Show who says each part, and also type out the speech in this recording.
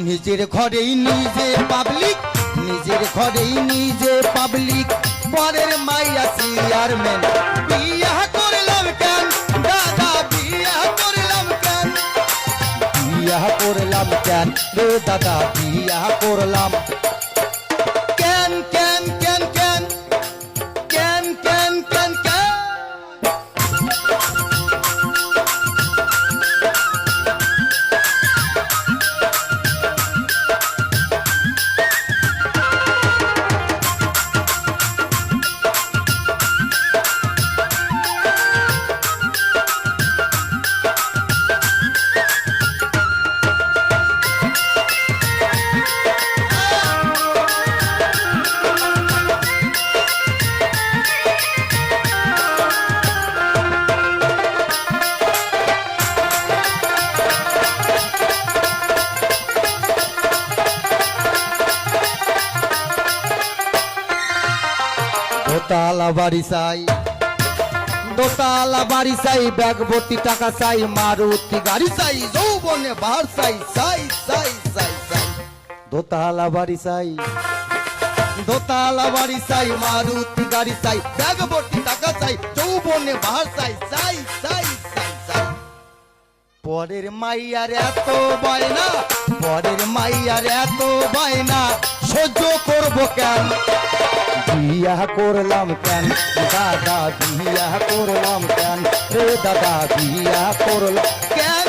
Speaker 1: নিজের ঘরেই নিজে পাবলিক, নিজের ঘরেই নিজে পাবলিক, পরের মাইয়া চেয়ারম্যান। বিয়া করলাম কেন দাদা, বিয়া করলাম কেন, বিয়া করলাম কেন রে দাদা, বিয়া করলাম কেন কেন কেন কেন কেন কেন কেন কেন। দোতলা বাড়ি চাই, দোতলা বাড়ি চাই, ব্যাগ ভর্তি টাকা চাই, মারুতি গাড়ি চাই, যৌবনে বাহার চাই, চাই চাই চাই চাই। দোতলা বাড়ি চাই, দোতলা বাড়ি চাই, মারুতি গাড়ি চাই, ব্যাগ ভর্তি টাকা চাই, যৌবনে বাহার চাই, চাই চাই চাই চাই। পরের মাইয়ার এত বায়না, পরের মাইয়ার এত বায়না, সহ্য করবো কেন, বিয়া করলাম কেন দাদা, বিয়া করলাম কেন রে দাদা, বিয়া করলাম কেন